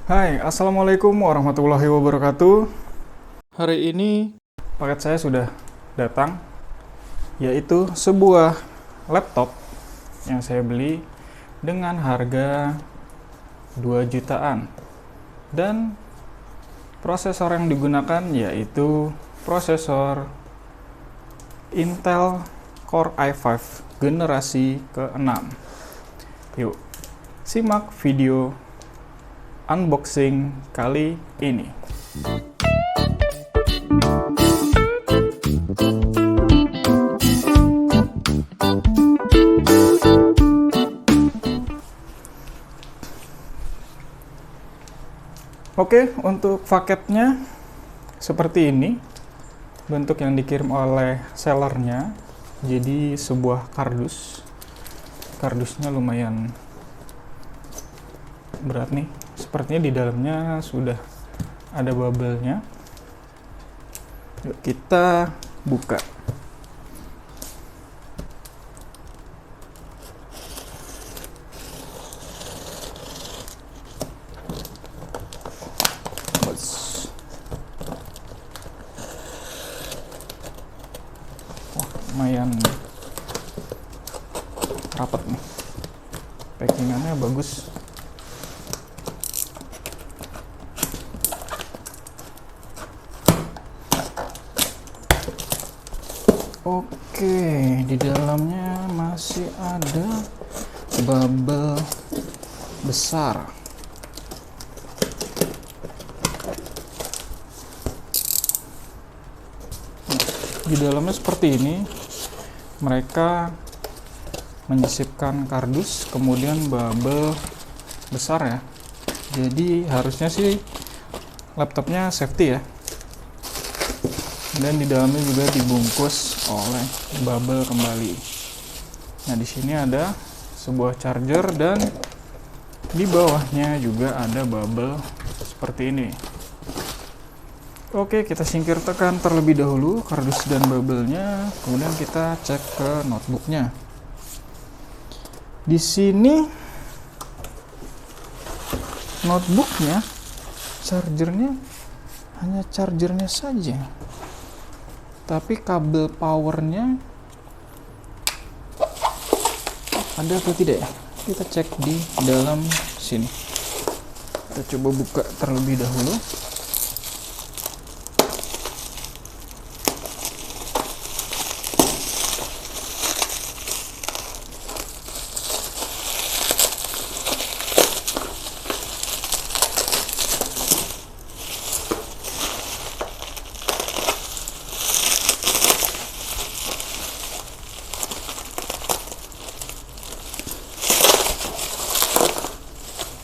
Hai, Assalamualaikum warahmatullahi wabarakatuh. Hari ini paket saya sudah datang, yaitu sebuah laptop yang saya beli dengan harga 2 jutaan. Dan prosesor yang digunakan yaitu prosesor Intel Core i5 generasi ke-6. Yuk, simak video unboxing kali ini. Oke, untuk paketnya seperti ini. Bentuk yang dikirim oleh sellernya. Jadi sebuah kardus. Kardusnya lumayan berat nih. Sepertinya di dalamnya sudah ada bubble-nya. Yuk kita buka. Wah, lumayan rapat nih. Packingannya bagus. Oke, di dalamnya masih ada bubble besar. Di dalamnya seperti ini. Mereka menyisipkan kardus, kemudian bubble besar ya. Jadi harusnya sih laptopnya safety ya. Dan di dalamnya juga dibungkus oleh bubble kembali. Nah, di sini ada sebuah charger dan di bawahnya juga ada bubble seperti ini. Oke, kita singkirkan terlebih dahulu kardus dan bubble-nya, kemudian kita cek ke notebooknya. Di sini notebooknya, chargernya hanya chargernya saja. Tapi kabel powernya ada atau tidak ya? Kita cek di dalam sini. Kita coba buka terlebih dahulu.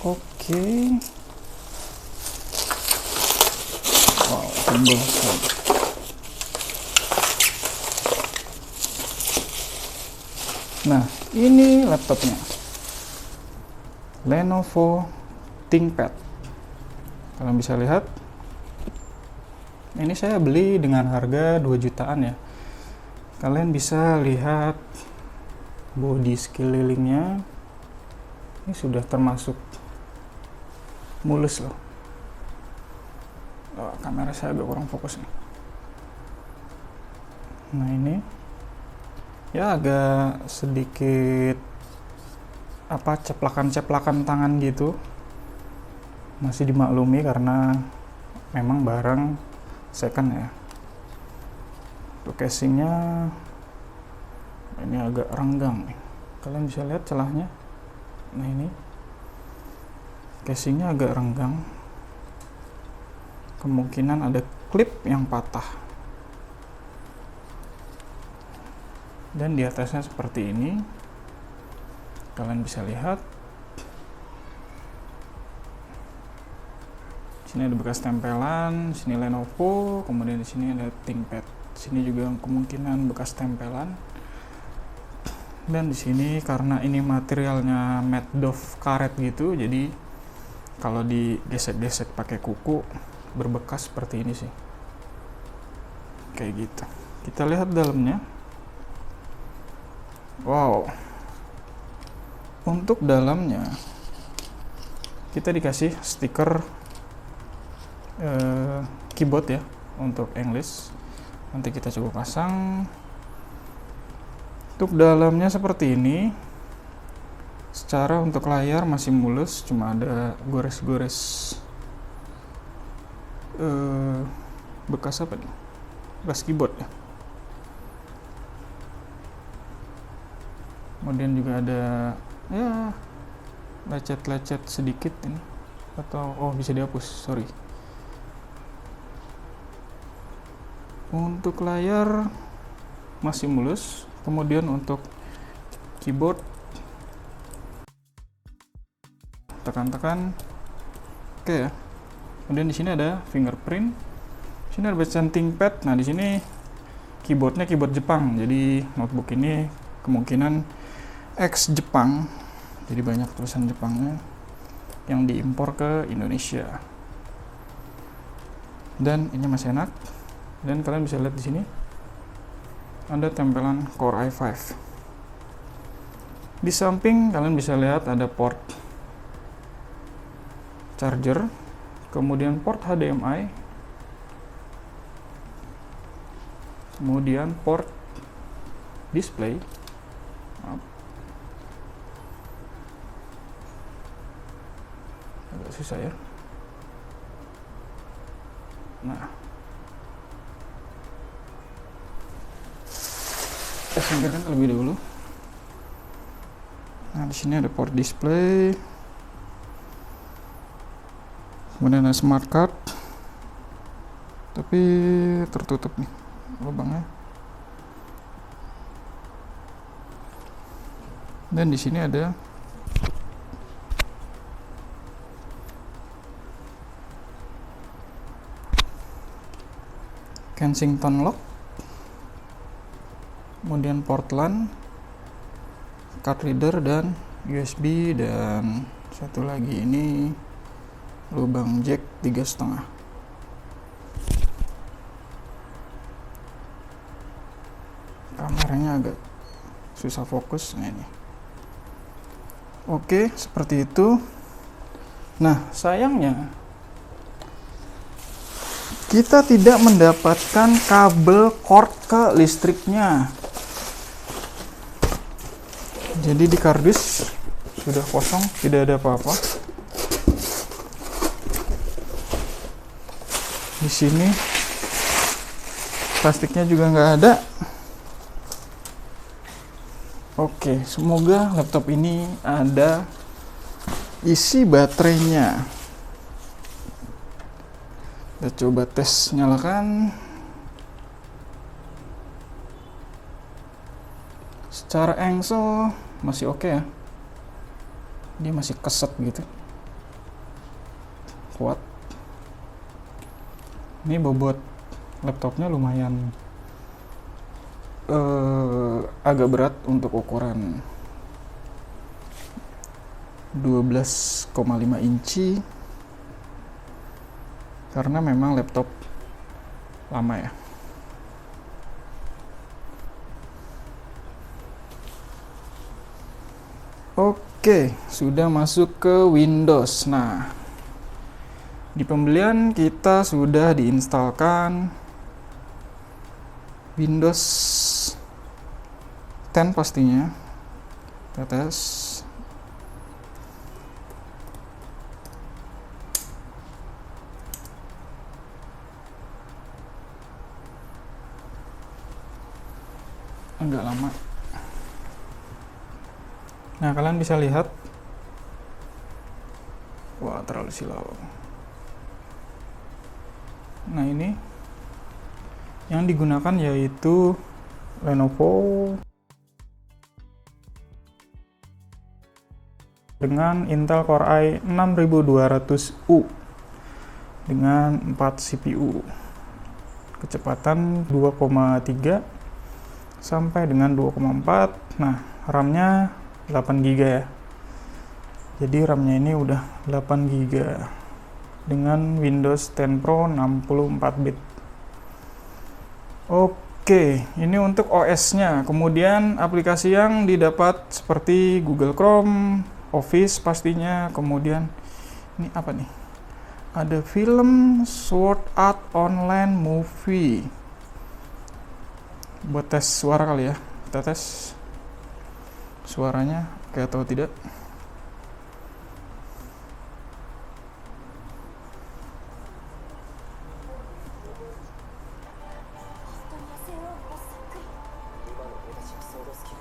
Oke. Wow, tebal sekali. Nah, ini laptopnya. Lenovo ThinkPad. Kalian bisa lihat. Ini saya beli dengan harga 2 jutaan ya. Kalian bisa lihat bodi sekelilingnya. Ini sudah termasuk mulus loh. Oh, kamera saya agak kurang fokus nih. Nah, ini ya agak sedikit ceplakan-ceplakan tangan gitu. Masih dimaklumi karena memang barang second ya. Untuk casingnya ini agak renggang nih. Kalian bisa lihat celahnya. Nah, ini casingnya agak renggang, kemungkinan ada klip yang patah. Dan di atasnya seperti ini, kalian bisa lihat. Sini ada bekas tempelan, sini Lenovo, kemudian di sini ada ThinkPad. Sini juga kemungkinan bekas tempelan. Dan di sini karena ini materialnya matte doff karet gitu, jadi kalau digesek-gesek pakai kuku berbekas seperti ini sih. Kayak gitu. Kita lihat dalamnya. Wow. Untuk dalamnya kita dikasih stiker keyboard ya untuk English. Nanti kita coba pasang. Untuk dalamnya seperti ini. Secara untuk layar masih mulus, cuma ada gores-gores bekas apa nih? Bekas keyboard ya. Kemudian juga ada ya lecet-lecet sedikit ini, atau bisa dihapus, sorry. Untuk layar masih mulus. Kemudian untuk keyboard tekan-tekan oke ya. Kemudian di sini ada fingerprint. Di sini ada bacaan ThinkPad. Nah, di sini keyboardnya keyboard Jepang. Jadi notebook ini kemungkinan ex Jepang. Jadi banyak tulisan Jepangnya yang diimpor ke Indonesia. Dan ini masih enak. Dan kalian bisa lihat di sini ada tempelan Core i5. Di samping kalian bisa lihat ada port charger, kemudian port HDMI, kemudian port display. Agak susah ya. Nah, singkatkan terlebih dahulu. Nah, di sini ada port display, kemudian ada smart card, tapi tertutup nih lubangnya. Dan di sini ada Kensington lock, kemudian port LAN, card reader, dan USB, dan satu lagi ini lubang jack 3,5. Kameranya agak susah fokus. Nah, ini oke, seperti itu. Nah, sayangnya kita tidak mendapatkan kabel cord ke listriknya. Jadi di kardus sudah kosong, tidak ada apa-apa. Di sini plastiknya juga nggak ada. Oke, semoga laptop ini ada isi baterainya. Kita coba tes, nyalakan. Secara engsel masih oke ya. Dia masih keset gitu. Kuat. Ini bobot laptopnya lumayan agak berat untuk ukuran 12,5 inci. Karena memang laptop lama ya. Oke, sudah masuk ke Windows. Nah, di pembelian kita sudah diinstalkan Windows 10 pastinya. Kita tes. Agak lama. Nah, kalian bisa lihat. Wah, terlalu silau. Nah, ini yang digunakan yaitu Lenovo dengan Intel Core i 6200U dengan 4 CPU. Kecepatan 2,3 sampai dengan 2,4. Nah, RAM-nya 8 GB ya. Jadi RAM-nya ini udah 8 GB dengan Windows 10 Pro 64 bit. Oke, ini untuk OS-nya. Kemudian aplikasi yang didapat seperti Google Chrome, Office pastinya, kemudian Ini apa nih? Ada film Sword Art Online Movie. Buat tes suara kali ya. Kita tes suaranya oke atau tidak.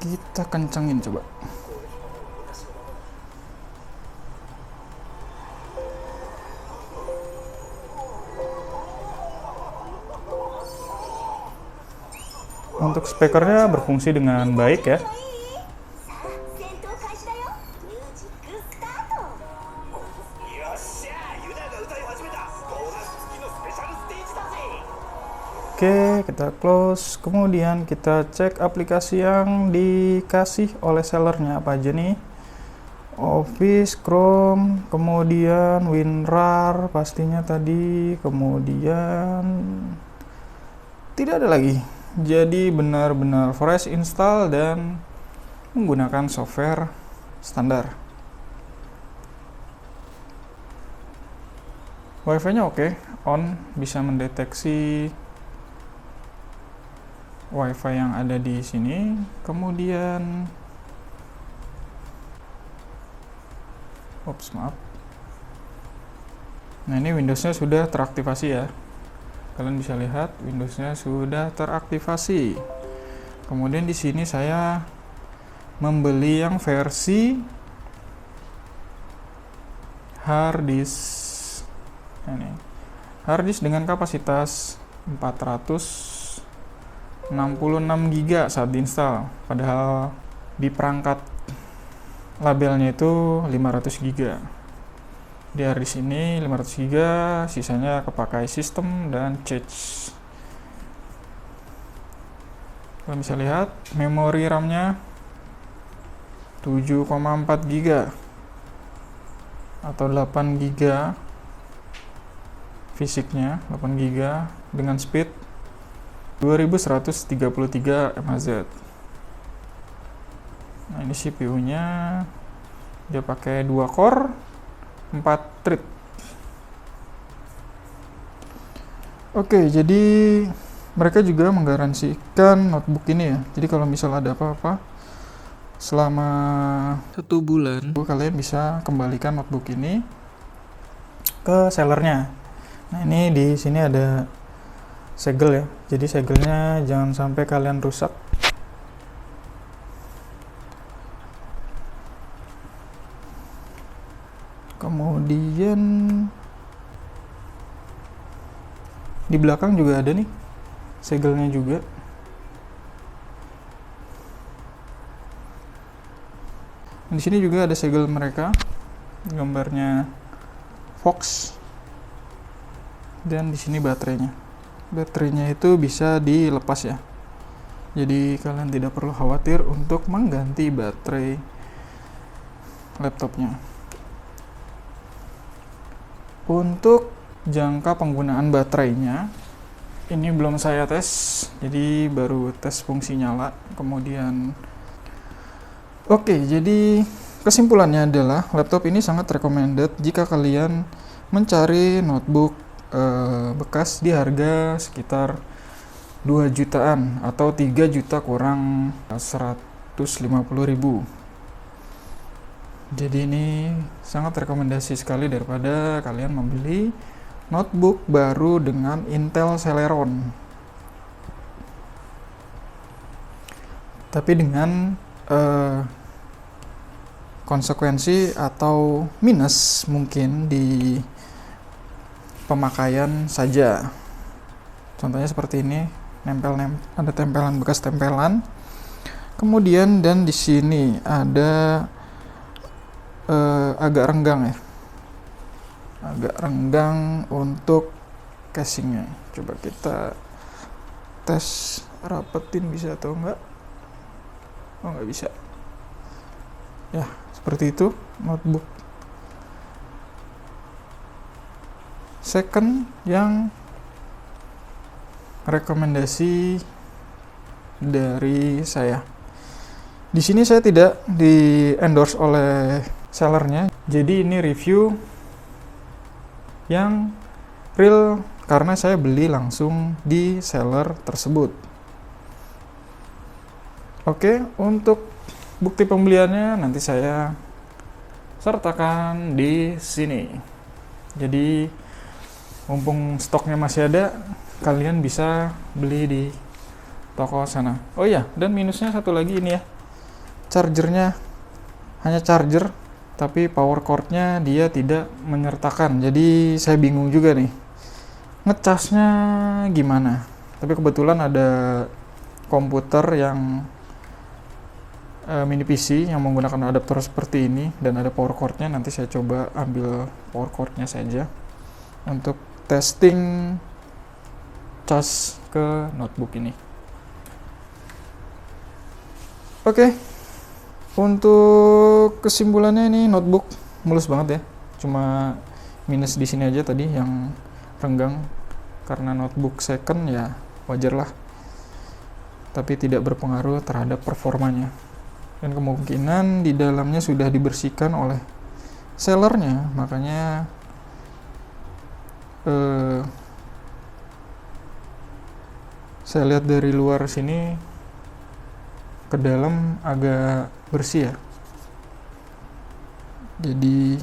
Kita kencengin coba. Untuk speakernya berfungsi dengan baik ya. Oke, kita close. Kemudian kita cek aplikasi yang dikasih oleh sellernya apa aja nih. Office, Chrome, kemudian WinRAR pastinya tadi, kemudian tidak ada lagi. Jadi benar-benar fresh install dan menggunakan software standar. Wi-Fi-nya oke, on, bisa mendeteksi Wi-Fi yang ada di sini. Kemudian maaf. Nah, ini Windows-nya sudah teraktivasi ya. Kalian bisa lihat Windows-nya sudah teraktivasi. Kemudian di sini saya membeli yang versi hard disk. Ini hard disk dengan kapasitas 466 GB saat diinstal, padahal di perangkat labelnya itu 500 GB. Di hard disk ini 500 GB, sisanya kepakai sistem dan cache. Kalian bisa lihat memori RAM-nya 7,4 GB atau 8 GB fisiknya, 8 GB dengan speed 2133 MHz. Nah, ini CPU-nya dia pakai 2 core 4 thread. Oke, jadi mereka juga menggaransikan notebook ini ya. Jadi kalau misal ada apa-apa selama 1 bulan, kalian bisa kembalikan notebook ini ke sellernya. Nah, ini di sini ada segel ya, jadi segelnya jangan sampai kalian rusak. Kemudian di belakang juga ada nih segelnya juga. Di sini juga ada segel mereka, gambarnya Fox, dan di sini baterainya. Baterainya itu bisa dilepas ya, jadi kalian tidak perlu khawatir untuk mengganti baterai laptopnya. Untuk jangka penggunaan baterainya ini belum saya tes, jadi baru tes fungsi nyala. Kemudian jadi kesimpulannya adalah laptop ini sangat recommended jika kalian mencari notebook bekas di harga sekitar 2 jutaan atau 3 juta kurang 150.000. Jadi ini sangat rekomendasi sekali daripada kalian membeli notebook baru dengan Intel Celeron. Tapi dengan konsekuensi atau minus mungkin di pemakaian saja. Contohnya seperti ini, ada tempelan, bekas tempelan. Kemudian dan di sini ada agak renggang ya, agak renggang untuk casingnya. Coba kita tes rapetin bisa atau enggak. Oh, nggak bisa ya, seperti itu notebook second yang rekomendasi dari saya. Di sini saya tidak di endorse oleh sellernya, jadi ini review yang real karena saya beli langsung di seller tersebut. Oke, untuk bukti pembeliannya nanti saya sertakan di sini. Jadi mumpung stoknya masih ada, kalian bisa beli di toko sana. Oh iya, dan minusnya satu lagi ini ya. Chargernya hanya charger, tapi power cord-nya dia tidak menyertakan. Jadi saya bingung juga nih, ngecasnya gimana. Tapi kebetulan ada komputer yang mini PC yang menggunakan adaptor seperti ini dan ada power cord-nya. Nanti saya coba ambil power cord-nya saja untuk testing cas ke notebook ini. Oke, untuk kesimpulannya ini notebook mulus banget ya. Cuma minus di sini aja tadi yang renggang, karena notebook second ya wajar lah. Tapi tidak berpengaruh terhadap performanya. Dan kemungkinan di dalamnya sudah dibersihkan oleh sellernya, makanya saya lihat dari luar sini ke dalam agak bersih ya. Jadi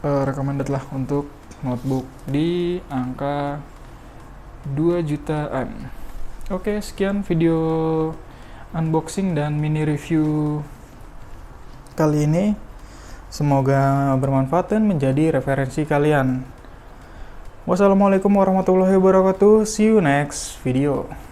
recommended lah untuk notebook di angka 2 jutaan. Oke, sekian video unboxing dan mini review kali ini. Semoga bermanfaat dan menjadi referensi kalian. Wassalamualaikum warahmatullahi wabarakatuh. See you next video.